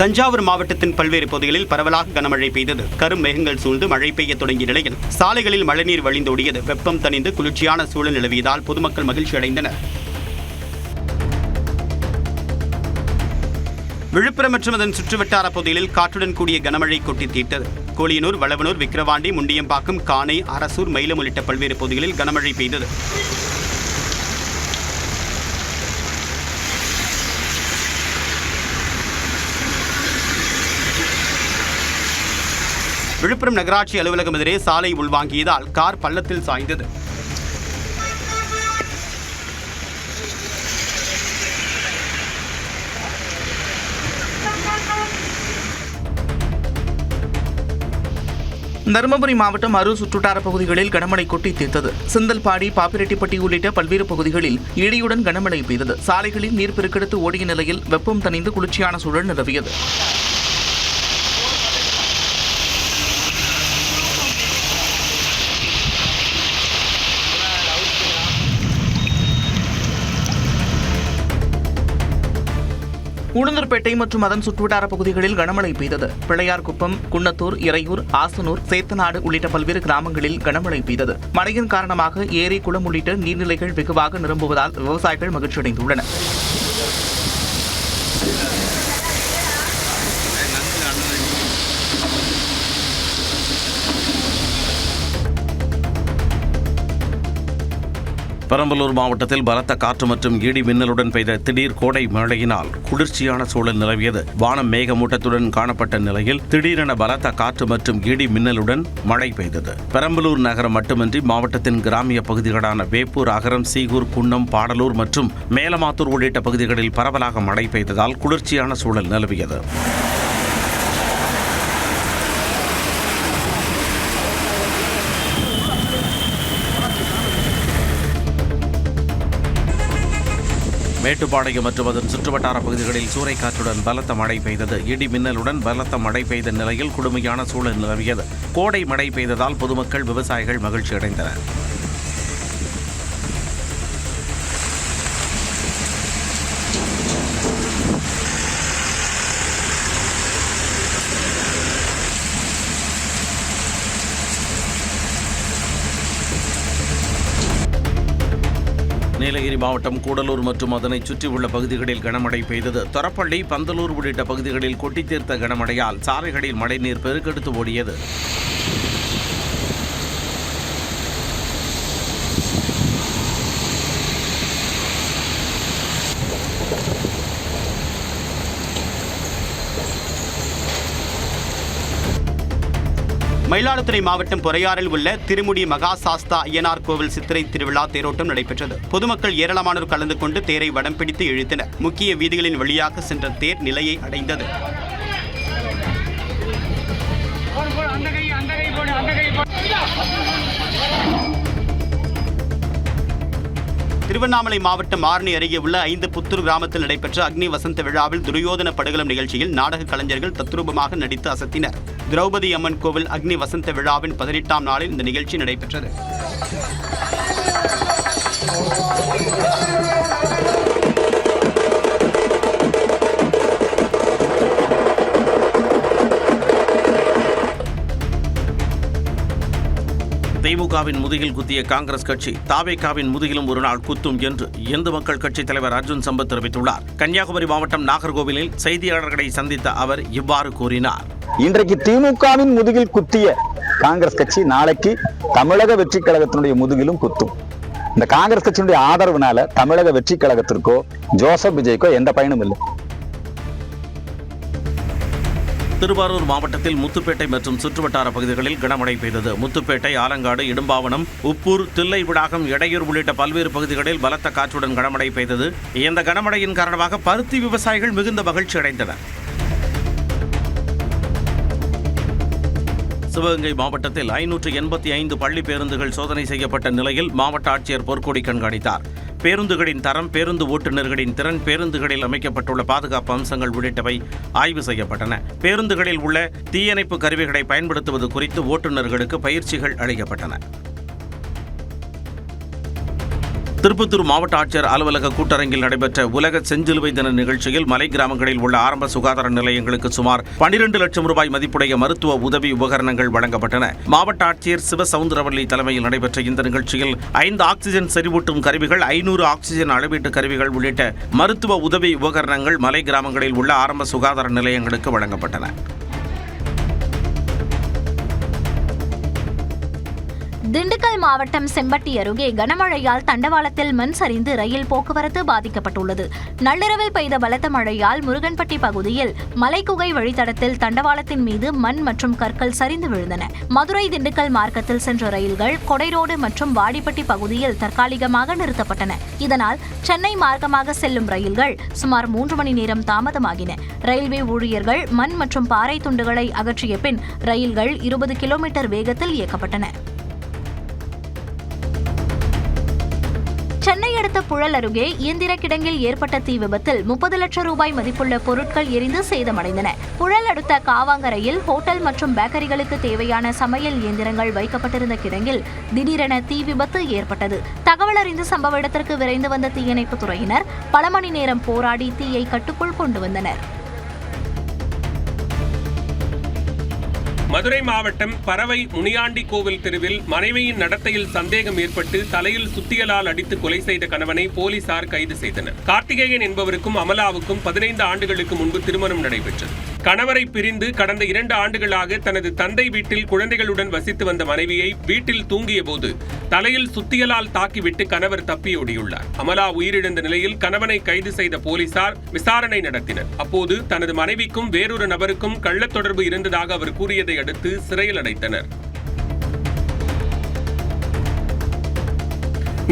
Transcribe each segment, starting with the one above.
தஞ்சாவூர் மாவட்டத்தின் பல்வேறு பகுதிகளில் பரவலாக கனமழை பெய்தது. கரும் மேகங்கள் சூழ்ந்து மழை பெய்ய தொடங்கிய நிலையில் சாலைகளில் மழைநீர் வழிந்தோடியது. வெப்பம் தணிந்து குளிர்ச்சியான சூழல் நிலவியதால் பொதுமக்கள் மகிழ்ச்சி அடைந்தனர். விழுப்புரம் மற்றும் அதன் சுற்றுவட்டார பகுதிகளில் காற்றுடன் கூடிய கனமழை கொட்டி தீர்த்தது. கோலியனூர், வளவனூர், விக்கிரவாண்டி, முண்டியம்பாக்கம், காணை, அரசூர், மயிலம் உள்ளிட்ட பல்வேறு பகுதிகளில் கனமழை பெய்தது. விழுப்புரம் நகராட்சி அலுவலகம் எதிரே சாலை உள்வாங்கியதால் கார் பள்ளத்தில் சாய்ந்தது. தருமபுரி மாவட்டம் அரூர் சுற்றுவட்டார பகுதிகளில் கனமழை கொட்டி தீர்த்தது. செந்தல்பாடி, பாப்பிரெட்டிப்பட்டி உள்ளிட்ட பல்வேறு பகுதிகளில் இடியுடன் கனமழை பெய்தது. சாலைகளில் நீர் பெருக்கெடுத்து ஓடிய நிலையில் வெப்பம் தணிந்து குளிர்ச்சியான சூழல் நிலவியது. உளுந்தூர்பேட்டை மற்றும் அதன் சுற்றுவட்டார பகுதிகளில் கனமழை பெய்தது. பிள்ளையார்குப்பம், குன்னத்தூர், இறையூர், ஆசனூர், சேத்தநாடு உள்ளிட்ட பல்வேறு கிராமங்களில் கனமழை பெய்தது. மழையின் காரணமாக ஏரி, குளம் உள்ளிட்ட நீர்நிலைகள் வெகுவாக நிரம்புவதால் விவசாயிகள் மகிழ்ச்சியடைந்துள்ளனர். பெரம்பலூர் மாவட்டத்தில் பலத்த காற்று மற்றும் இடி மின்னலுடன் பெய்த திடீர் கோடை மழையினால் குளிர்ச்சியான சூழல் நிலவியது. வானம் மேகமூட்டத்துடன் காணப்பட்ட நிலையில் திடீரென பலத்த காற்று மற்றும் இடி மின்னலுடன் மழை பெய்தது. பெரம்பலூர் நகரம் மட்டுமின்றி மாவட்டத்தின் கிராமிய பகுதிகளான வேப்பூர், அகரம், சீகூர், குன்னம், பாடலூர் மற்றும் மேலமாத்தூர் உள்ளிட்ட பகுதிகளில் பரவலாக மழை பெய்ததால் குளிர்ச்சியான சூழல் நிலவியது. மேட்டுப்பாளையம் மற்றும் அதன் சுற்றுவட்டார பகுதிகளில் சூறைக்காற்றுடன் பலத்த மழை பெய்தது. இடி மின்னலுடன் பலத்த மழை பெய்த நிலையில் கொடுமையான சூழல் நிலவியது. கோடை மழை பெய்ததால் பொதுமக்கள், விவசாயிகள் மகிழ்ச்சி அடைந்தனர். நீலகிரி மாவட்டம் கூடலூர் மற்றும் அதனை சுற்றியுள்ள பகுதிகளில் கனமழை பெய்தது. தொரப்பள்ளி, பந்தலூர் உள்ளிட்ட பகுதிகளில் கொட்டி தீர்த்த கனமழையால் சாலைகளில் மழைநீர் பெருக்கெடுத்து ஓடியது. மயிலாடுதுறை மாவட்டம் பொறையாறில் உள்ள திருமுடி மகா சாஸ்தா ஐயனார் கோவில் சித்திரை திருவிழா தேரோட்டம் நடைபெற்றது. பொதுமக்கள் ஏராளமானோர் கலந்து கொண்டு தேரை வடம் பிடித்து இழுத்தனர். முக்கிய வீதிகளின் வழியாக சென்ற தேர் நிலையை அடைந்தது. திருவண்ணாமலை மாவட்டம் ஆரணி அருகே உள்ள 5 புத்தூர் கிராமத்தில் நடைபெற்ற அக்னி வசந்த விழாவில் துரியோதன படுகளம் நிகழ்ச்சியில் நாடக கலைஞர்கள் தத்ரூபமாக நடித்து அசத்தினர். திரௌபதி அம்மன் கோவில் அக்னி வசந்த விழாவின் 18ஆம் நாளில் இந்த நிகழ்ச்சி நடைபெற்றது. திமுகவின் முதுகில் குத்திய காங்கிரஸ் கட்சி தாவேகாவின் முதுகிலும் ஒரு நாள் குத்தும் என்று இந்து மக்கள் கட்சித் தலைவர் அர்ஜுன் சம்பத் தெரிவித்துள்ளார். கன்னியாகுமரி மாவட்டம் நாகர்கோவிலில் செய்தியாளர்களை சந்தித்த அவர் இவ்வாறு கூறினார். இன்றைக்கு திமுகவின் முதுகில் குத்திய காங்கிரஸ் கட்சி நாளைக்கு தமிழக வெற்றி கழகத்தினுடைய முதுகிலும் குத்தும். இந்த காங்கிரஸ் கட்சியினுடைய ஆதரவுனால தமிழக வெற்றி கழகத்திற்கோ ஜோசப் விஜய்க்கோ எந்த பயனும் இல்லை. திருவாரூர் மாவட்டத்தில் முத்துப்பேட்டை மற்றும் சுற்றுவட்டார பகுதிகளில் கனமழை பெய்தது. முத்துப்பேட்டை, ஆலங்காடு, இடும்பாவனம், உப்பூர், தில்லைவிடாகம், எடையூர் உள்ளிட்ட பல்வேறு பகுதிகளில் பலத்த காற்றுடன் கனமழை பெய்தது. இந்த கனமழையின் காரணமாக பருத்தி விவசாயிகள் மிகுந்த மகிழ்ச்சி அடைந்தனர். சிவகங்கை மாவட்டத்தில் 585 பள்ளி பேருந்துகள் சோதனை செய்யப்பட்ட நிலையில் மாவட்ட ஆட்சியர் பொற்கொடி கண்காணித்தார். பேருந்துகளின் தரம், பேருந்து ஓட்டுநர்களின் திறன், பேருந்துகளில் அமைக்கப்பட்டுள்ள பாதுகாப்பு அம்சங்கள் உள்ளிட்டவை ஆய்வு செய்யப்பட்டன. பேருந்துகளில் உள்ள தீயணைப்பு கருவிகளை பயன்படுத்துவது குறித்து ஓட்டுநர்களுக்கு பயிற்சிகள் அளிக்கப்பட்டன. திருப்பத்தூர் மாவட்ட ஆட்சியர் அலுவலக கூட்டரங்கில் நடைபெற்ற உலக செஞ்சிலுவை தின நிகழ்ச்சியில் மலை கிராமங்களில் உள்ள ஆரம்ப சுகாதார நிலையங்களுக்கு சுமார் 12 லட்சம் ரூபாய் மதிப்புடைய மருத்துவ உதவி உபகரணங்கள் வழங்கப்பட்டன. மாவட்ட ஆட்சியர் சிவசவுந்தரவல்லி தலைமையில் நடைபெற்ற இந்த நிகழ்ச்சியில் 5 ஆக்சிஜன் செறிவூட்டும் கருவிகள், 500 ஆக்சிஜன் அளவீட்டு கருவிகள் உள்ளிட்ட மருத்துவ உதவி உபகரணங்கள் மலை கிராமங்களில் உள்ள ஆரம்ப சுகாதார நிலையங்களுக்கு வழங்கப்பட்டன. திண்டுக்கல் மாவட்டம் செம்பட்டி அருகே கனமழையால் தண்டவாளத்தில் மண் சரிந்து ரயில் போக்குவரத்து பாதிக்கப்பட்டுள்ளது. நள்ளிரவில் பெய்த பலத்த மழையால் முருகன்பட்டி பகுதியில் மலைக்குகை வழித்தடத்தில் தண்டவாளத்தின் மீது மண் மற்றும் கற்கள் சரிந்து விழுந்தன. மதுரை திண்டுக்கல் மார்க்கத்தில் சென்ற ரயில்கள் கொடைரோடு மற்றும் வாடிப்பட்டி பகுதியில் தற்காலிகமாக நிறுத்தப்பட்டன. இதனால் சென்னை மார்க்கமாக செல்லும் ரயில்கள் சுமார் 3 மணி நேரம் தாமதமாகின. ரயில்வே ஊழியர்கள் மண் மற்றும் பாறை துண்டுகளை அகற்றிய பின் ரயில்கள் 20 கிலோமீட்டர் வேகத்தில் இயக்கப்பட்டன. சென்னை அடுத்த புழல் அருகே இயந்திர கிடங்கில் ஏற்பட்ட தீ விபத்தில் 30 லட்சம் ரூபாய் மதிப்புள்ள பொருட்கள் எரிந்து சேதமடைந்தன. புழல் அடுத்த காவாங்கரையில் ஹோட்டல் மற்றும் பேக்கரிகளுக்கு தேவையான சமையல் இயந்திரங்கள் வைக்கப்பட்டிருந்த கிடங்கில் திடீரென தீ விபத்து ஏற்பட்டது. தகவல் அறிந்து சம்பவ இடத்திற்கு விரைந்து வந்த தீயணைப்புத் துறையினர் பல மணி நேரம் போராடி தீயை கட்டுக்குள் கொண்டு வந்தனர். மதுரை மாவட்டம் பரவை முனியாண்டி கோவில் தெருவில் மனைவியின் நடத்தையில் சந்தேகம் ஏற்பட்டு தலையில் சுத்தியலால் அடித்து கொலை செய்த கணவனை போலீசார் கைது செய்தனர். கார்த்திகேயன் என்பவருக்கும் அமலாவுக்கும் 15 ஆண்டுகளுக்கு முன்பு திருமணம் நடைபெற்றது. கணவரை பிரிந்து கடந்த 2 ஆண்டுகளாக தனது தந்தை வீட்டில் குழந்தைகளுடன் வசித்து வந்த மனைவியை வீட்டில் தூங்கிய போது தலையில் சுத்தியலால் தாக்கிவிட்டு கணவர் தப்பியோடியுள்ளார். அமலா உயிரிழந்த நிலையில் கணவனை கைது செய்த போலீசார் விசாரணை நடத்தினர். அப்போது தனது மனைவிக்கும் வேறொரு நபருக்கும் கள்ளத் தொடர்பு இருந்ததாக அவர் கூறியதை அடுத்து சிறையில் அடைத்தனர்.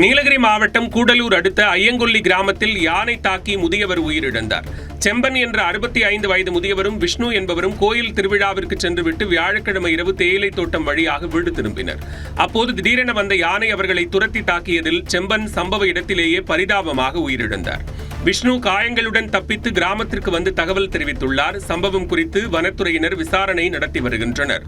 நீலகிரி மாவட்டம் கூடலூர் அடுத்த ஐயங்கொல்லி கிராமத்தில் யானை தாக்கி முதியவர் உயிரிழந்தார். செம்பன் என்ற 65 வயது முதியவரும் விஷ்ணு என்பவரும் கோயில் திருவிழாவிற்கு சென்றுவிட்டு வியாழக்கிழமை இரவு தேயிலை தோட்டம் வழியாக வீடு திரும்பினர். அப்போது திடீரென வந்த யானை அவர்களை துரத்தி தாக்கியதில் செம்பன் சம்பவ இடத்திலேயே பரிதாபமாக உயிரிழந்தார். விஷ்ணு காயங்களுடன் தப்பித்து கிராமத்திற்கு வந்து தகவல் தெரிவித்துள்ளார். சம்பவம் குறித்து வனத்துறையினர் விசாரணை நடத்தி வருகின்றனர்.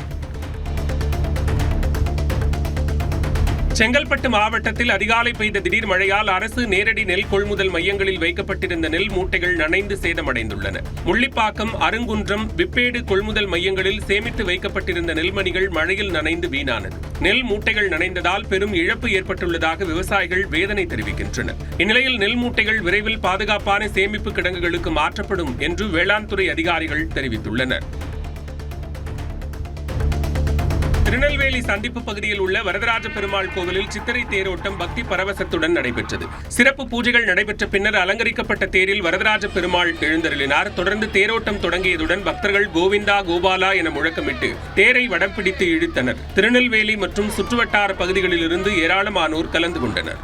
செங்கல்பட்டு மாவட்டத்தில் அதிகாலை பெய்த திடீர் மழையால் அரசு நேரடி நெல் கொள்முதல் மையங்களில் வைக்கப்பட்டிருந்த நெல் மூட்டைகள் நனைந்து சேதமடைந்துள்ளன. முள்ளிப்பாக்கம், அருங்குன்றம், விப்பேடு கொள்முதல் மையங்களில் சேமித்து வைக்கப்பட்டிருந்த நெல்மணிகள் மழையில் நனைந்து வீணானது. நெல் மூட்டைகள் நனைந்ததால் பெரும் இழப்பு ஏற்பட்டுள்ளதாக விவசாயிகள் வேதனை தெரிவிக்கின்றனர். இந்நிலையில் நெல் மூட்டைகள் விரைவில் பாதுகாப்பான சேமிப்பு கிடங்குகளுக்கு மாற்றப்படும் என்று வேளாண் துறை அதிகாரிகள் தெரிவித்துள்ளனர். திருநெல்வேலி சந்திப்பு பகுதியில் உள்ள வரதராஜ பெருமாள் கோவிலில் சித்திரை தேரோட்டம் பக்தி பரவசத்துடன் நடைபெற்றது. சிறப்பு பூஜைகள் நடைபெற்ற பின்னர் அலங்கரிக்கப்பட்ட தேரில் வரதராஜ பெருமாள் எழுந்தருளினார். தொடர்ந்து தேரோட்டம் தொடங்கியதுடன் பக்தர்கள் கோவிந்தா கோபாலா என முழக்கமிட்டு தேரை வடம் பிடித்து இழுத்தனர். திருநெல்வேலி மற்றும் சுற்றுவட்டார பகுதிகளிலிருந்து ஏராளமானோர் கலந்து கொண்டனர்.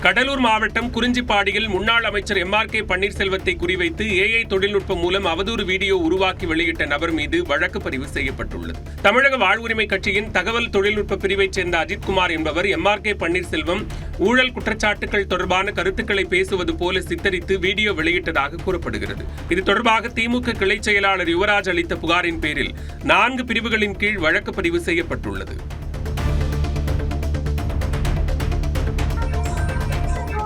கடலூர் மாவட்டம் குறிஞ்சிப்பாடியில் முன்னாள் அமைச்சர் MRK பன்னீர்செல்வத்தை குறிவைத்து AI தொழில்நுட்பம் மூலம் அவதூறு வீடியோ உருவாக்கி வெளியிட்ட நபர் மீது வழக்கு பதிவு செய்யப்பட்டுள்ளது. தமிழக வாழ்வுரிமை கட்சியின் தகவல் தொழில்நுட்ப பிரிவைச் சேர்ந்த அஜித்குமார் என்பவர் MRK பன்னீர்செல்வம் ஊழல் குற்றச்சாட்டுகள் தொடர்பான கருத்துக்களை பேசுவது போல சித்தரித்து வீடியோ வெளியிட்டதாக கூறப்படுகிறது. இது தொடர்பாக திமுக கிளை செயலாளர் யுவராஜ் அளித்த புகாரின் பேரில் 4 பிரிவுகளின் கீழ் வழக்கு பதிவு செய்யப்பட்டுள்ளது.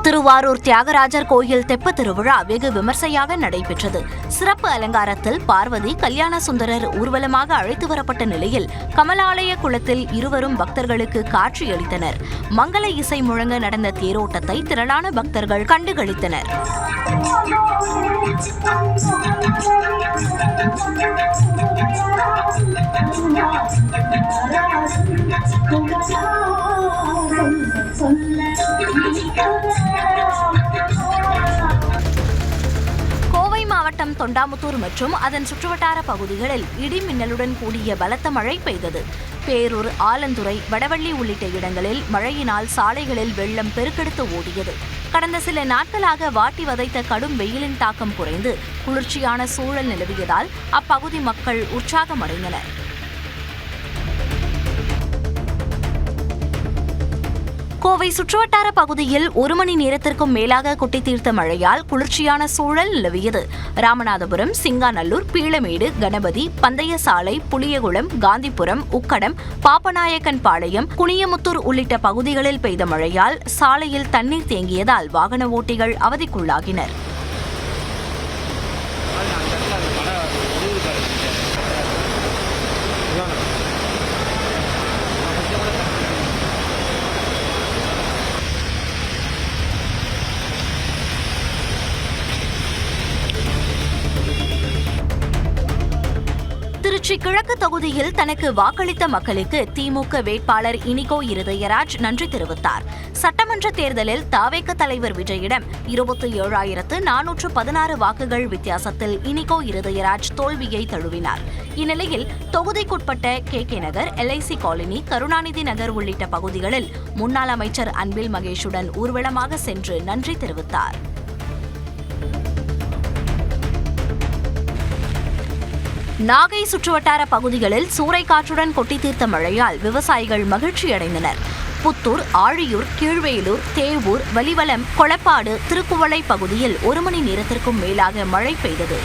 திருவாரூர் தியாகராஜர் கோயில் தெப்பத் திருவிழா வெகு விமர்சையாக நடைபெற்றது. சிறப்பு அலங்காரத்தில் பார்வதி கல்யாண சுந்தரர் ஊர்வலமாக அழைத்து வரப்பட்ட நிலையில் கமலாலய குளத்தில் இருவரும் பக்தர்களுக்கு காட்சியளித்தனர். மங்கள இசை முழங்க நடந்த தேரோட்டத்தை திரளான பக்தர்கள் கண்டுகளித்தனர். கோவை மாவட்டம் தொண்டாமுத்தூர் மற்றும் அதன் சுற்றுவட்டார பகுதிகளில் இடி மின்னலுடன் கூடிய பலத்த மழை பெய்தது. பேரூர், ஆலந்துறை, வடவள்ளி உள்ளிட்ட இடங்களில் மழையினால் சாலைகளில் வெள்ளம் பெருக்கெடுத்து ஓடியது. கடந்த சில நாட்களாக வாட்டி வதைத்த கடும் வெயிலின் தாக்கம் குறைந்து குளிர்ச்சியான சூழல் நிலவியதால் அப்பகுதி மக்கள் உற்சாகமடைந்தனர். கோவை சுற்றுவட்டார பகுதியில் 1 மணி நேரத்திற்கும் மேலாக கொட்டி தீர்த்த மழையால் குளிர்ச்சியான சூழல் நிலவியது. ராமநாதபுரம், சிங்காநல்லூர், பீளமேடு, கணபதி, பந்தயசாலை, புளியகுளம், காந்திபுரம், உக்கடம், பாப்பநாயக்கன் பாளையம், குனியமுத்தூர் உள்ளிட்ட பகுதிகளில் பெய்த மழையால் சாலையில் தண்ணீர் தேங்கியதால் வாகன ஓட்டிகள் அவதிக்குள்ளாகினர். திருச்சி கிழக்கு தொகுதியில் தனக்கு வாக்களித்த மக்களுக்கு திமுக வேட்பாளர் இனிகோ இருதயராஜ் நன்றி தெரிவித்தார். சட்டமன்ற தேர்தலில் தவேக தலைவர் விஜயிடம் 27,416 வாக்குகள் வித்தியாசத்தில் இனிகோ இருதயராஜ் தோல்வியை தழுவினார். இந்நிலையில் தொகுதிக்குட்பட்ட KK நகர், LIC காலனி, கருணாநிதி நகர் உள்ளிட்ட பகுதிகளில் முன்னாள் அமைச்சர் அன்பில் மகேஷுடன் ஊர்வலமாக சென்று நன்றி தெரிவித்தார். நாகை சுற்றுவட்டார பகுதிகளில் சூறைக்காற்றுடன் கொட்டி தீர்த்த மழையால் விவசாயிகள் மகிழ்ச்சியடைந்தனர். புத்தூர், ஆழியூர், கீழ்வேலூர், தேவூர், வலிவலம், கொளப்பாடு, திருக்குவளை பகுதியில் 1 மணி நேரத்திற்கும் மேலாக மழை பெய்தது.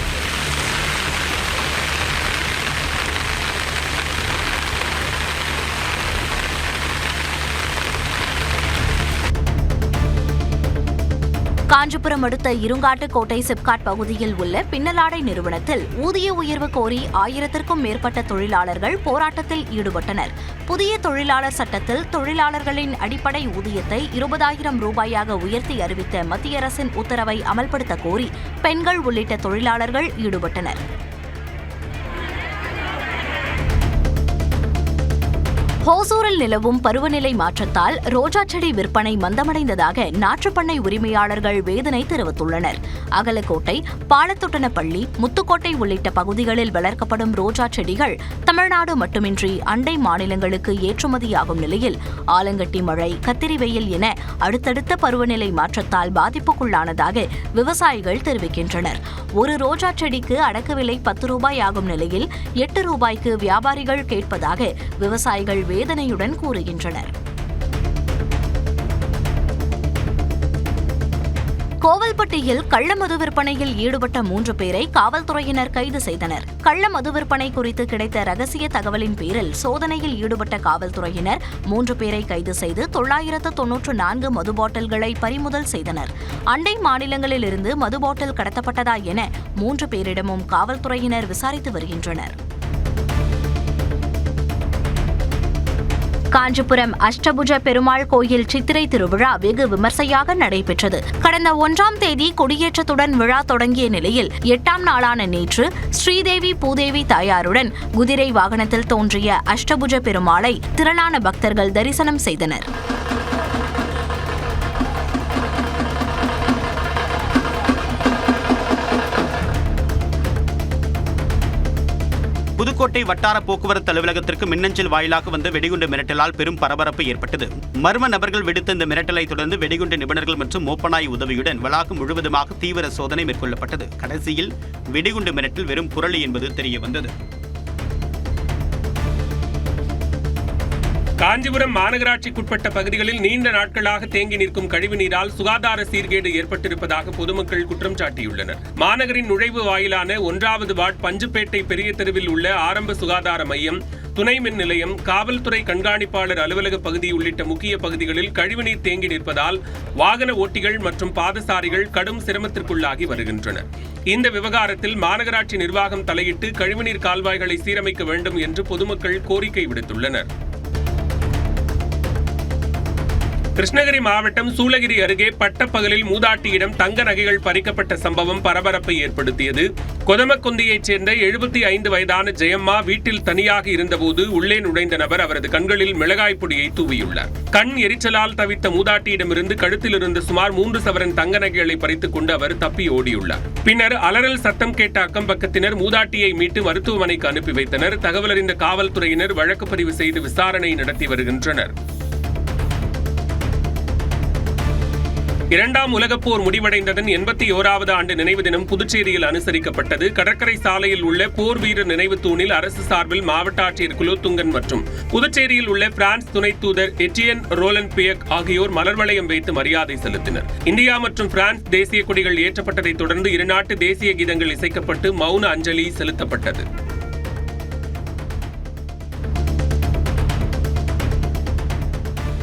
காஞ்சிபுரம் அடுத்த இருங்காட்டுக்கோட்டை சிப்காட் பகுதியில் உள்ள பின்னலாடை நிறுவனத்தில் ஊதிய உயர்வு கோரி 1000த்திற்கும் மேற்பட்ட தொழிலாளர்கள் போராட்டத்தில் ஈடுபட்டனர். புதிய தொழிலாளர் சட்டத்தில் தொழிலாளர்களின் அடிப்படை ஊதியத்தை 20,000 ரூபாயாக உயர்த்தி அறிவித்த மத்திய அரசின் உத்தரவை அமல்படுத்த கோரி பெண்கள் உள்ளிட்ட தொழிலாளர்கள் ஈடுபட்டனர். ஹோசூரில் நிலவும் பருவநிலை மாற்றத்தால் ரோஜா செடி விற்பனை மந்தமடைந்ததாக நாற்றுப்பண்ணை உரிமையாளர்கள் வேதனை தெரிவித்துள்ளனர். அகலக்கோட்டை, பாலத்தொட்டனப்பள்ளி, முத்துக்கோட்டை உள்ளிட்ட பகுதிகளில் வளர்க்கப்படும் ரோஜா செடிகள் தமிழ்நாடு மட்டுமின்றி அண்டை மாநிலங்களுக்கு ஏற்றுமதியாகும் நிலையில் ஆலங்கட்டி மழை, கத்திரி வெயில் என அடுத்தடுத்த பருவநிலை மாற்றத்தால் பாதிப்புக்குள்ளானதாக விவசாயிகள் தெரிவிக்கின்றனர். ஒரு ரோஜா செடிக்கு அடக்க விலை 10 ரூபாய் ஆகும் நிலையில் 8 ரூபாய்க்கு வியாபாரிகள் கேட்பதாக விவசாயிகள் வேதனையுடன் கூறுகின்றனர். கோவில்பட்டியில் கள்ள மது விற்பனையில் ஈடுபட்ட 3 பேரை காவல்துறையினர் கைது செய்தனர். கள்ள மது விற்பனை குறித்து கிடைத்த ரகசிய தகவலின் பேரில் சோதனையில் ஈடுபட்ட காவல்துறையினர் 3 பேரை கைது செய்து 994 மது பாட்டில்களை பறிமுதல் செய்தனர். அண்டை மாநிலங்களிலிருந்து மது பாட்டில் கடத்தப்பட்டதா என 3 பேரிடமும் காவல்துறையினர் விசாரித்து வருகின்றனர். காஞ்சிபுரம் அஷ்டபுஜ பெருமாள் கோயில் சித்திரை திருவிழா வெகு விமர்சையாக நடைபெற்றது. கடந்த 1ஆம் தேதி கொடியேற்றத்துடன் விழா தொடங்கிய நிலையில் 8ஆம் நாளான நேற்று ஸ்ரீதேவி பூதேவி தாயாருடன் குதிரை வாகனத்தில் தோன்றிய அஷ்டபுஜ பெருமாளை திரளான பக்தர்கள் தரிசனம் செய்தனர். புதுக்கோட்டை வட்டார போக்குவரத்து அலுவலகத்திற்கு மின்னஞ்சல் வாயிலாக வந்த வெடிகுண்டு மிரட்டலால் பெரும் பரபரப்பு ஏற்பட்டது. மர்ம நபர்கள் விடுத்த இந்த மிரட்டலை தொடர்ந்து வெடிகுண்டு நிபுணர்கள் மற்றும் மோப்பநாய் உதவியுடன் வளாகம் முழுவதுமாக தீவிர சோதனை மேற்கொள்ளப்பட்டது. கடைசியில் வெடிகுண்டு மிரட்டல் வெறும் புரளி என்பது தெரியவந்தது. காஞ்சிபுரம் மாநகராட்சிக்குட்பட்ட பகுதிகளில் நீண்ட நாட்களாக தேங்கி நிற்கும் கழிவுநீரால் சுகாதார சீர்கேடு ஏற்பட்டிருப்பதாக பொதுமக்கள் குற்றம் சாட்டியுள்ளனர். மாநகரின் நுழைவு வாயிலான 1வது வார்டு பஞ்சுப்பேட்டை பெரிய தெருவில் உள்ள ஆரம்ப சுகாதார மையம், துணை மின் நிலையம், காவல்துறை கண்காணிப்பாளர் அலுவலக பகுதி உள்ளிட்ட முக்கிய பகுதிகளில் கழிவுநீர் தேங்கி நிற்பதால் வாகன ஓட்டிகள் மற்றும் பாதசாரிகள் கடும் சிரமத்திற்குள்ளாகி வருகின்றனர். இந்த விவகாரத்தில் மாநகராட்சி நிர்வாகம் தலையிட்டு கழிவுநீர் கால்வாய்களை சீரமைக்க வேண்டும் என்று பொதுமக்கள் கோரிக்கை விடுத்துள்ளனர். கிருஷ்ணகிரி மாவட்டம் சூளகிரி அருகே பட்டப்பகலில் மூதாட்டியிடம் தங்க நகைகள் பறிக்கப்பட்ட சம்பவம் பரபரப்பை ஏற்படுத்தியது. கொதமக்குந்தியைச் சேர்ந்த 75 வயதான ஜெயம்மா வீட்டில் தனியாக இருந்தபோது உள்ளே நுழைந்த நபர் அவரது கண்களில் மிளகாய் பொடியை தூவியுள்ளார். கண் எரிச்சலால் தவித்த மூதாட்டியிடமிருந்து கழுத்தில் இருந்த சுமார் 3 சவரன் தங்க நகைகளை பறித்துக் கொண்டு அவர் தப்பி ஓடியுள்ளார். பின்னர் அலறல் சத்தம் கேட்ட அக்கம் பக்கத்தினர் மூதாட்டியை மீட்டு மருத்துவமனைக்கு அனுப்பி வைத்தனர். தகவலறிந்த காவல்துறையினர் வழக்கு பதிவு செய்து விசாரணை நடத்தி வருகின்றனர். இரண்டாம் உலகப் போர் முடிவடைந்ததன் 81வது ஆண்டு நினைவு தினம் புதுச்சேரியில் அனுசரிக்கப்பட்டது. கடற்கரை சாலையில் உள்ள போர் வீரர் நினைவு தூணில் அரசு சார்பில் மாவட்ட ஆட்சியர் குலோத்துங்கன் மற்றும் புதுச்சேரியில் உள்ள பிரான்ஸ் துணை தூதர் எட்டியன் ரோலன் பியக் ஆகியோர் மலர் வளையம் வைத்து மரியாதை செலுத்தினர். இந்தியா மற்றும் பிரான்ஸ் தேசிய கொடிகள் ஏற்றப்பட்டதைத் தொடர்ந்து இருநாட்டு தேசிய கீதங்கள் இசைக்கப்பட்டு மௌன அஞ்சலி செலுத்தப்பட்டது.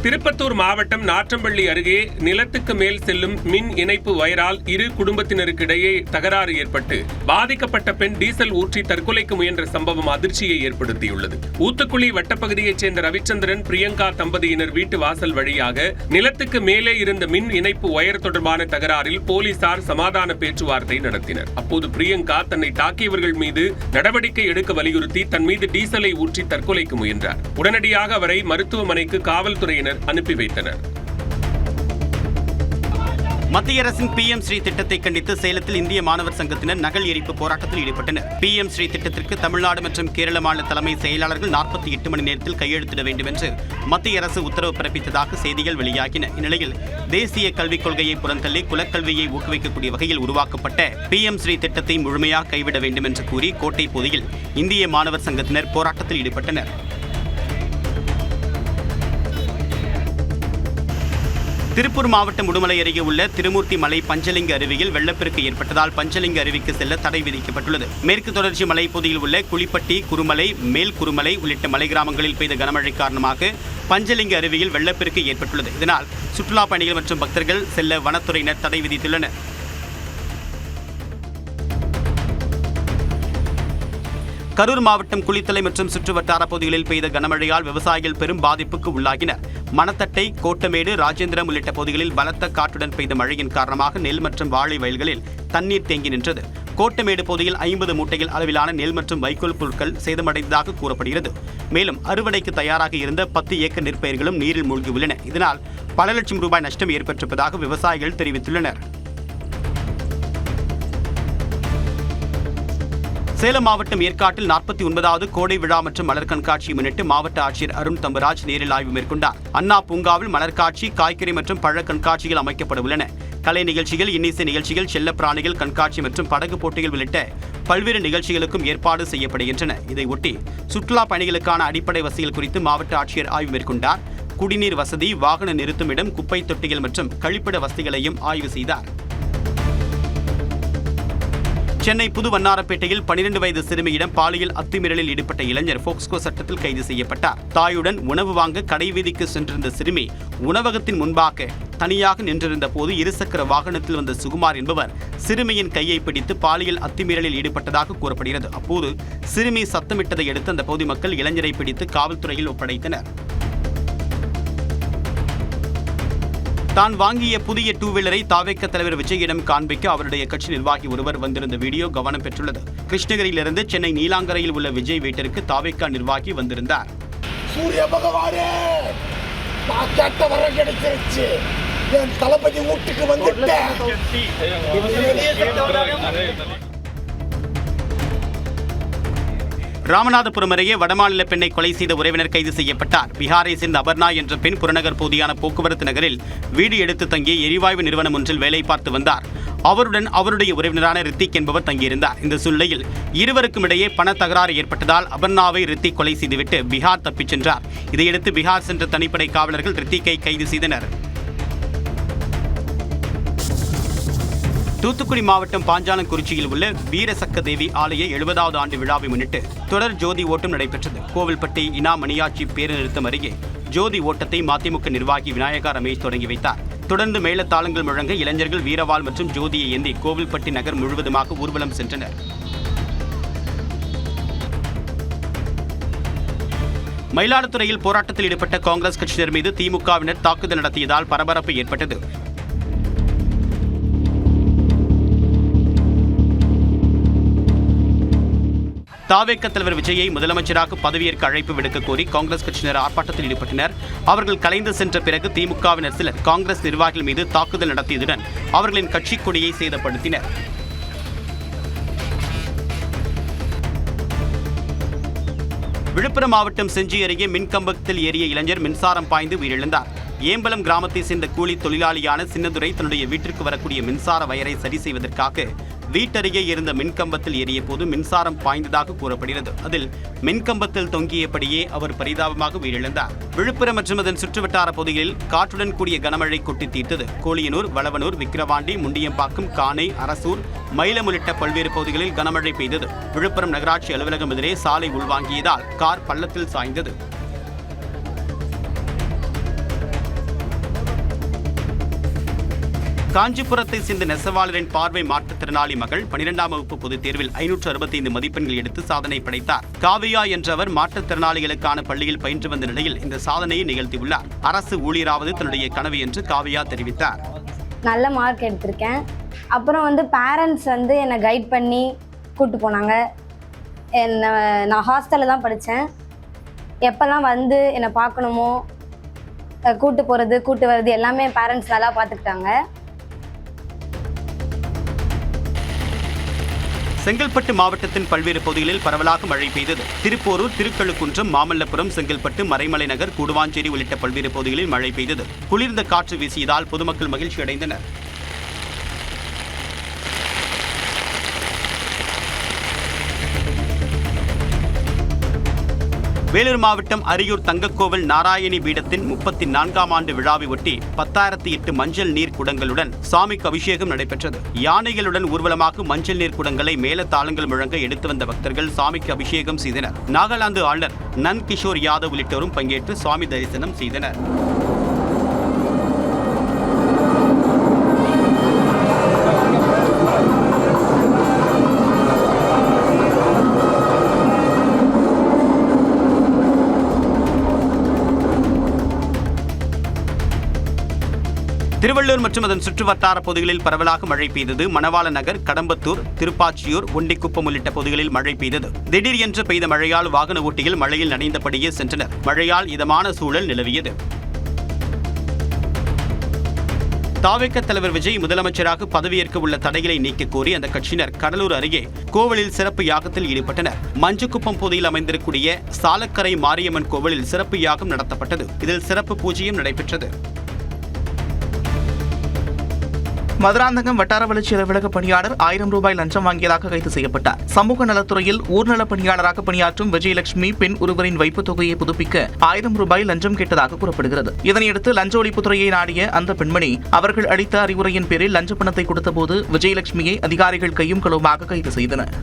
திருப்பத்தூர் மாவட்டம் நாற்றம்பள்ளி அருகே நிலத்துக்கு மேல் செல்லும் மின் இணைப்பு வயரால் இரு குடும்பத்தினருக்கிடையே தகராறு ஏற்பட்டு பாதிக்கப்பட்ட பெண் டீசல் ஊற்றி தற்கொலைக்கு முயன்ற சம்பவம் அதிர்ச்சியை ஏற்படுத்தியுள்ளது. ஊத்துக்குளி வட்டப்பகுதியைச் சேர்ந்த ரவிச்சந்திரன் பிரியங்கா தம்பதியினர் வீட்டு வாசல் வழியாக நிலத்துக்கு மேலே இருந்த மின் இணைப்பு வயர் தொடர்பான தகராறில் போலீசார் சமாதான பேச்சுவார்த்தை நடத்தினர். அப்போது பிரியங்கா தன்னை தாக்கியவர்கள் மீது நடவடிக்கை எடுக்க வலியுறுத்தி தன் மீது டீசலை ஊற்றி தற்கொலைக்கு முயன்றார். உடனடியாக அவரை மருத்துவமனைக்கு காவல்துறையினர் அனுப்பி வைத்தனர். மத்திய அரசின் PM ஸ்ரீ திட்டத்தை கண்டித்து சேலத்தில் இந்திய மாணவர் சங்கத்தினர் நகல் எரிப்பு போராட்டத்தில் ஈடுபட்டனர். PM ஸ்ரீ திட்டத்திற்கு தமிழ்நாடு மற்றும் கேரள மாநில தலைமை செயலாளர்கள் 48 மணி நேரத்தில் கையெழுத்திட வேண்டும் என்று மத்திய அரசு உத்தரவு பிறப்பித்ததாக செய்திகள் வெளியாகின. இந்நிலையில் தேசிய கல்விக் கொள்கையை புறந்தள்ளி குலக்கல்வியை ஊக்குவிக்கக்கூடிய வகையில் உருவாக்கப்பட்ட PM ஸ்ரீ திட்டத்தை முழுமையாக கைவிட வேண்டும் என்று கூறி கோட்டை பகுதியில் இந்திய மாணவர் சங்கத்தினர் போராட்டத்தில் ஈடுபட்டனர். திருப்பூர் மாவட்டம் உடுமலை அருகே உள்ள திருமூர்த்தி மலை பஞ்சலிங்க அருவியில் வெள்ளப்பெருக்கு ஏற்பட்டதால் பஞ்சலிங்க அருவிக்கு செல்ல தடை விதிக்கப்பட்டுள்ளது. மேற்கு தொடர்ச்சி மலைப்பகுதியில் உள்ள குளிப்பட்டி, குருமலை, மேல் குருமலை உள்ளிட்ட மலை கிராமங்களில் பெய்த கனமழை காரணமாக பஞ்சலிங்க அருவியில் வெள்ளப்பெருக்கு ஏற்பட்டுள்ளது. இதனால் சுற்றுலா பயணிகள் மற்றும் பக்தர்கள் செல்ல வனத்துறையினர் தடை விதித்துள்ளனர். கரூர் மாவட்டம் குளித்தலை மற்றும் சுற்றுவட்டார பகுதிகளில் பெய்த கனமழையால் விவசாயிகள் பெரும் பாதிப்புக்கு உள்ளாகினர். மணத்தட்டை, கோட்டமேடு, ராஜேந்திரம் உள்ளிட்ட பகுதிகளில் பலத்த காற்றுடன் பெய்த மழையின் காரணமாக நெல் மற்றும் வாழை வயல்களில் தண்ணீர் தேங்கி நின்றது. கோட்டமேடு பகுதியில் 50 மூட்டைகள் அளவிலான நெல் மற்றும் வைக்கோல் பொருட்கள் சேதமடைந்ததாக கூறப்படுகிறது. மேலும் அறுவடைக்கு தயாராக இருந்த 10 ஏக்கர் நெற்பயிர்களும் நீரில் மூழ்கி உள்ளன. இதனால் பல லட்சம் ரூபாய் நஷ்டம் ஏற்பட்டிருப்பதாக விவசாயிகள் தெரிவித்துள்ளனர். சேலம் மாவட்டம் ஏற்காட்டில் 49வது கோடை விழா மற்றும் மலர் கண்காட்சியை முன்னிட்டு மாவட்ட ஆட்சியர் அருண் தம்பராஜ் நேரில் ஆய்வு மேற்கொண்டார். அண்ணா பூங்காவில் மலர்காட்சி, காய்கறி மற்றும் பழ கண்காட்சிகள் அமைக்கப்பட உள்ளன. கலை நிகழ்ச்சிகள், இன்னிசை நிகழ்ச்சிகள், செல்ல பிராணிகள் கண்காட்சி மற்றும் படகு போட்டிகள் உள்ளிட்ட பல்வேறு நிகழ்ச்சிகளுக்கும் ஏற்பாடு செய்யப்படுகின்றன. இதையொட்டி சுற்றுலா பயணிகளுக்கான அடிப்படை வசதிகள் குறித்து மாவட்ட ஆட்சியர் ஆய்வு மேற்கொண்டார். குடிநீர் வசதி, வாகன நிறுத்தும் இடம், குப்பை தொட்டிகள் மற்றும் கழிப்பிட வசதிகளையும் ஆய்வு செய்தார். சென்னை புது வண்ணாரப்பேட்டையில் 12 வயது சிறுமியிடம் பாலியல் அத்துமீறலில் ஈடுபட்ட இளைஞர் போக்ஸ்கோ சட்டத்தில் கைது செய்யப்பட்டார். தாயுடன் உணவு வாங்க கடை வீதிக்கு சென்றிருந்த சிறுமி உணவகத்தின் முன்பாக தனியாக நின்றிருந்த போது இருசக்கர வாகனத்தில் வந்த சுகுமார் என்பவர் சிறுமியின் கையை பிடித்து பாலியல் அத்துமீறலில் ஈடுபட்டதாக கூறப்படுகிறது. அப்போது சிறுமி சத்தமிட்டதை அடுத்து அந்த பகுதி மக்கள் இளைஞரை பிடித்து காவல்துறையில் ஒப்படைத்தனர். தான் வாங்கிய புதிய 2 வீலரை தாவேக தலைவர் விஜயிடம் காண்பிக்க அவருடைய கட்சி நிர்வாகி ஒருவர் வந்திருந்த வீடியோ கவனம் பெற்றுள்ளது. கிருஷ்ணகிரியிலிருந்து சென்னை நீலாங்கரையில் உள்ள விஜய் வீட்டிற்கு தாவேக நிர்வாகி வந்திருந்தார். சூரிய பகவானே, நான் கேட்ட வர கிடைச்சிருச்சு. என் தளபதி வீட்டுக்கு வந்துட்டேன். ராமநாதபுரம் அருகே வடமாநில பெண்ணை கொலை செய்த உறவினர் கைது செய்யப்பட்டார். பீகாரை சேர்ந்த அபர்ணா என்ற பெண் புறநகர் பகுதியான போக்குவரத்து நகரில் வீடு எடுத்து தங்கிய எரிவாயு நிறுவனம் ஒன்றில் வேலை பார்த்து வந்தார். அவருடன் அவருடைய உறவினரான ரித்திக் என்பவர் தங்கியிருந்தார். இந்த சூழ்நிலையில் இருவருக்கும் இடையே பண தகராறு ஏற்பட்டதால் அபர்ணாவை ரித்திக் கொலை செய்துவிட்டு பீகார் தப்பிச் சென்றார். இதையடுத்து பீகார் சென்ற தனிப்படை காவலர்கள் ரித்திக்கை கைது செய்தனர். தூத்துக்குடி மாவட்டம் பாஞ்சாலங்குறிச்சியில் உள்ள வீரசக்க தேவி ஆலய 70வது ஆண்டு விழாவை முன்னிட்டு தொடர் ஜோதி ஓட்டம் நடைபெற்றது. கோவில்பட்டி இனா மணியாச்சி பேருந்து நிறுத்தம் அருகே ஜோதி ஓட்டத்தை மதிமுக நிர்வாகி விநாயகா ரமேஷ் தொடங்கி வைத்தார். தொடர்ந்து மேளதாளங்கள் முழங்க இளைஞர்கள் வீரவாள் மற்றும் ஜோதியை ஏந்தி கோவில்பட்டி நகர் முழுவதுமாக ஊர்வலம் சென்றனர். மயிலாடுதுறையில் போராட்டத்தில் ஈடுபட்ட காங்கிரஸ் கட்சியினர் மீது திமுகவினர் தாக்குதல் நடத்தியதால் பரபரப்பு ஏற்பட்டது. தாவேக தலைவர் விஜயை முதலமைச்சராக பதவியேற்க அழைப்பு விடுக்க கோரி காங்கிரஸ் கட்சியினர் ஆர்ப்பாட்டத்தில் ஈடுபட்டனர். அவர்கள் கலைந்து சென்ற பிறகு திமுகவினர் சிலர் காங்கிரஸ் நிர்வாகிகள் மீது தாக்குதல் நடத்தியதுடன் அவர்களின் கட்சி கொடியை சேதப்படுத்தினர். விழுப்புரம் மாவட்டம் செஞ்சி அருகே மின்கம்பத்தில் ஏறிய இளைஞர் மின்சாரம் பாய்ந்து உயிரிழந்தார். ஏம்பலம் கிராமத்தை சேர்ந்த கூலி தொழிலாளியான சின்னதுரை தன்னுடைய வீட்டிற்கு வரக்கூடிய மின்சார வயரை சரி செய்வதற்காக வீட்டருகே இருந்த மின்கம்பத்தில் ஏறிய போது மின்சாரம் பாய்ந்ததாக கூறப்படுகிறது. அதில் மின்கம்பத்தில் தொங்கியபடியே அவர் பரிதாபமாக உயிரிழந்தார். விழுப்புரம் மற்றும் அதன் சுற்றுவட்டார பகுதிகளில் காற்றுடன் கூடிய கனமழை கொட்டி தீர்த்தது. கோலியனூர், வளவனூர், விக்கிரவாண்டி, முண்டியம்பாக்கம், காணை, அரசூர், மயிலம் உள்ளிட்ட பல்வேறு பகுதிகளில் கனமழை பெய்தது. விழுப்புரம் நகராட்சி அலுவலகம் எதிரே சாலை உள்வாங்கியதால் கார் பள்ளத்தில் சாய்ந்தது. காஞ்சிபுரத்தை சேர்ந்த நெசவாளரின் பார்வை மாற்றுத்திறனாளி மகள் 12ஆம் வகுப்பு பொதுத் தேர்வில் 565 மதிப்பெண்கள் எடுத்து சாதனை படைத்தார். காவியா என்றவர் மாற்றுத்திறனாளிகளுக்கான பள்ளியில் பயின்று வந்த நிலையில் இந்த சாதனையை நிகழ்த்தியுள்ளார். அரசு ஊழியராவது தன்னுடைய கனவு என்று காவியா தெரிவித்தார். நல்ல மார்க் எடுத்திருக்கேன். அப்புறம் பேரண்ட்ஸ் என்னை கைட் பண்ணி கூப்பிட்டு போனாங்க. நான் ஹாஸ்டலில் தான் படித்தேன். எப்போல்லாம் என்னை பார்க்கணுமோ கூப்பிட்டு போகிறது கூப்பிட்டு வர்றது எல்லாமே பேரண்ட்ஸ் நல்லா பார்த்துக்கிட்டாங்க. செங்கல்பட்டு மாவட்டத்தின் பல்வேறு பகுதிகளில் பரவலாக மழை பெய்தது. திருப்போரூர், திருக்கழுக்குன்றம், மாமல்லபுரம், செங்கல்பட்டு, மறைமலை நகர், கூடுவாஞ்சேரி உள்ளிட்ட பல்வேறு பகுதிகளில் மழை பெய்தது. குளிர்ந்த காற்று வீசியதால் பொதுமக்கள் மகிழ்ச்சி அடைந்தனர். வேலூர் மாவட்டம் அரியூர் தங்கக்கோவில் நாராயணி பீடத்தின் 34ஆம் ஆண்டு விழாவை ஒட்டி 10,008 மஞ்சள் நீர் குடங்களுடன் சாமிக்கு அபிஷேகம் நடைபெற்றது. யானைகளுடன் ஊர்வலமாக மஞ்சள் நீர் குடங்களை மேலதாளங்கள் முழங்க எடுத்து வந்த பக்தர்கள் சாமிக்கு அபிஷேகம் செய்தனர். நாகாலாந்து ஆளுநர் நந்த் கிஷோர் யாதவ் உள்ளிட்டோரும் பங்கேற்று சுவாமி தரிசனம் செய்தனர். திருவள்ளூர் மற்றும் அதன் சுற்றுவட்டார பகுதிகளில் பரவலாக மழை பெய்தது. மணவாள நகர், கடம்பத்தூர், திருப்பாச்சியூர், ஒண்டிக்குப்பம் உள்ளிட்ட பகுதிகளில் மழை பெய்தது. திடீர் என்று பெய்த மழையால் வாகன ஓட்டிகள் மழையில் நனைந்தபடியே சென்றனர். மழையால் இதமான சூழல் நிலவியது. தாவேக தலைவர் விஜய் முதலமைச்சராக பதவியேற்க உள்ள தடைகளை நீக்க கோரி அந்த கட்சியினர் கடலூர் அருகே கோவிலில் சிறப்பு யாகத்தில் ஈடுபட்டனர். மஞ்சுக்குப்பம் பகுதியில் அமைந்திருக்கூடிய சாலக்கரை மாரியம்மன் கோவிலில் சிறப்பு யாகம் நடத்தப்பட்டது. இதில் சிறப்பு பூஜையும் நடைபெற்றது. மதுராந்தகம் வட்டார வளர்ச்சி அலுவலக பணியாளர் 1000 ரூபாய் லஞ்சம் வாங்கியதாக கைது செய்யப்பட்டார். சமூக நலத்துறையில் ஊர்நல பணியாளராக பணியாற்றும் விஜயலட்சுமி பெண் ஒருவரின் வைப்புத் தொகையை புதுப்பிக்க 1000 ரூபாய் லஞ்சம் கேட்டதாக கூறப்படுகிறது. இதனையடுத்து லஞ்ச ஒழிப்புத்துறையை நாடிய அந்த பெண்மணி அவர்கள் அளித்த அறிவுரையின் பேரில் லஞ்ச பணத்தை கொடுத்தபோது விஜயலட்சுமியை அதிகாரிகள் கையும் களவுமாக கைது செய்தனர்.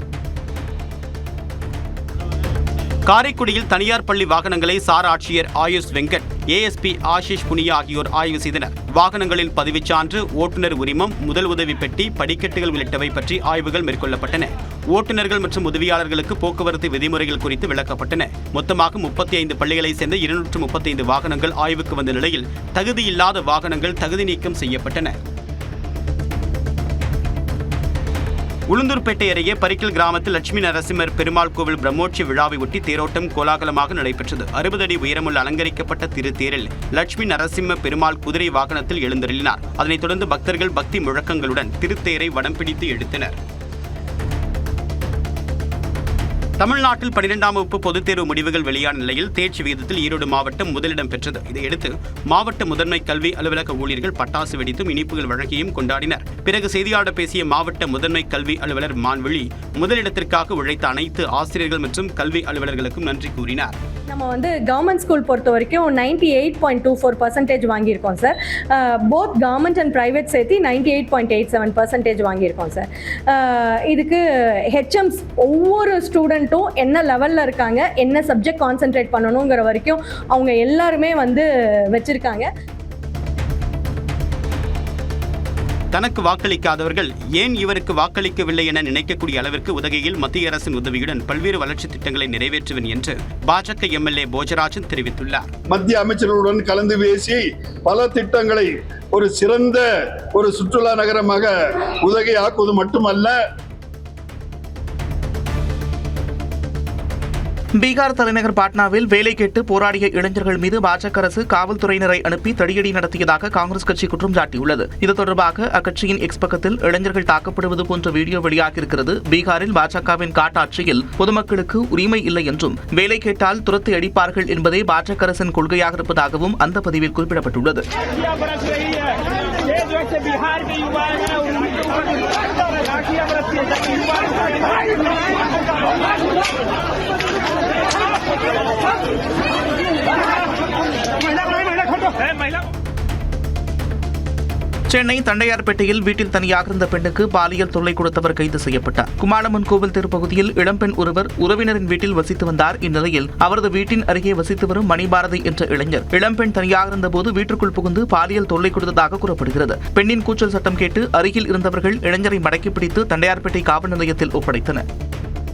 காரைக்குடியில் தனியார் பள்ளி வாகனங்களை சார் ஆட்சியர் ஆயுஷ் வெங்கட், ஏஎஸ்பி ஆஷிஷ் புனியா ஆகியோர் ஆய்வு செய்தனர். வாகனங்களின் பதிவுச் சான்று, ஓட்டுநர் உரிமம், முதல் உதவி பெட்டி, படிக்கட்டுகள் உள்ளிட்டவை பற்றி ஆய்வுகள் மேற்கொள்ளப்பட்டன. ஓட்டுநர்கள் மற்றும் உதவியாளர்களுக்கு போக்குவரத்து விதிமுறைகள் குறித்து விளக்கப்பட்டன. மொத்தமாக 35 பள்ளிகளைச் சேர்ந்த 235 வாகனங்கள் ஆய்வுக்கு வந்த நிலையில் தகுதியில்லாத வாகனங்கள் தகுதி நீக்கம் செய்யப்பட்டன. உளுந்தூர்பேட்டை அருகே பரிக்கல் கிராமத்தில் லட்சுமி நரசிம்மர் பெருமாள் கோவில் பிரம்மோற்ச விழாவை ஒட்டி தேரோட்டம் கோலாகலமாக நடைபெற்றது. 60 அடி உயரமுள்ள அலங்கரிக்கப்பட்ட திருத்தேரில் லட்சுமி நரசிம்ம பெருமாள் குதிரை வாகனத்தில் எழுந்தருளினார். அதனைத் தொடர்ந்து பக்தர்கள் பக்தி முழக்கங்களுடன் திருத்தேரை வடம் பிடித்து இழுத்தனர். தமிழ்நாட்டில் 12ஆம் வகுப்பு பொதுத் தேர்வு முடிவுகள் வெளியான நிலையில் தேர்ச்சி விகிதத்தில் ஈரோடு மாவட்டம் முதலிடம் பெற்றது. இதையடுத்து மாவட்ட முதன்மை கல்வி அலுவலக ஊழியர்கள் பட்டாசு வெடித்தும் இனிப்புகள் வழங்கியும் கொண்டாடினர். பிறகு செய்தியாளர் பேசிய மாவட்ட முதன்மை கல்வி அலுவலர் மான்விழி முதலிடத்திற்காக உழைத்த அனைத்து ஆசிரியர்கள் மற்றும் கல்வி அலுவலர்களுக்கும் நன்றி கூறினார். நம்ம கவர்மெண்ட் ஸ்கூல் பொறுத்த வரைக்கும் 98.24% வாங்கியிருக்கோம் sir. Both government and private சேர்த்து 98.87% வாங்கியிருக்கோம் சார். இதுக்கு ஹெச்எம்ஸ் ஒவ்வொரு ஸ்டூடெண்ட்டும் என்ன லெவலில் இருக்காங்க, என்ன சப்ஜெக்ட் கான்சென்ட்ரேட் பண்ணணுங்கிற வரைக்கும் அவங்க எல்லாருமே வச்சுருக்காங்க. தனக்கு வாக்களிக்காதவர்கள் ஏன் இவருக்கு வாக்களிக்கவில்லை என நினைக்கக்கூடிய அளவிற்கு உதகையில் மத்திய அரசின் உதவியுடன் பல்வேறு வளர்ச்சி திட்டங்களை நிறைவேற்றுவேன் என்று பாஜக எம்எல்ஏ போஜராஜன் தெரிவித்துள்ளார். மத்திய அமைச்சர்களுடன் கலந்து பேசி பல திட்டங்களை ஒரு சிறந்த ஒரு சுற்றுலா நகரமாக உதகை ஆக்குவது மட்டுமல்ல, பீகார் தலைநகர் பாட்னாவில் வேலை கேட்டு போராடிய இளைஞர்கள் மீது பாஜக அரசு காவல்துறையினரை அனுப்பி தடியடி நடத்தியதாக காங்கிரஸ் கட்சி குற்றம் சாட்டியுள்ளது. இது தொடர்பாக அக்கட்சியின் எக்ஸ் பக்கத்தில் இளைஞர்கள் தாக்கப்படுவது போன்ற வீடியோ வெளியாகியிருக்கிறது. பீகாரில் பாஜகவின் காட்டாட்சியில் பொதுமக்களுக்கு உரிமை இல்லை என்றும் வேலை கேட்டால் துரத்தி அடிப்பார்கள் என்பதே பாஜக அரசின் கொள்கையாக இருப்பதாகவும் அந்த பதிவில் குறிப்பிடப்பட்டுள்ளது. சென்னை தண்டையார்பேட்டையில் வீட்டில் தனியாக இருந்த பெண்ணுக்கு பாலியல் தொல்லை கொடுத்தவர் கைது செய்யப்பட்டார். குமாரம்மன் கோவில் தெரு பகுதியில் இளம்பெண் ஒருவர் உறவினரின் வீட்டில் வசித்து வந்தார். இந்நிலையில் அவரது வீட்டின் அருகே வசித்து வரும் மணிபாரதி என்ற இளைஞர் இளம்பெண் தனியாக இருந்தபோது வீட்டிற்குள் புகுந்து பாலியல் தொல்லை கொடுத்ததாக கூறப்படுகிறது. பெண்ணின் கூச்சல் சத்தம் கேட்டு அருகில் இருந்தவர்கள் இளைஞரை மடக்கி பிடித்து தண்டையார்பேட்டை காவல் நிலையத்தில் ஒப்படைத்தனர்.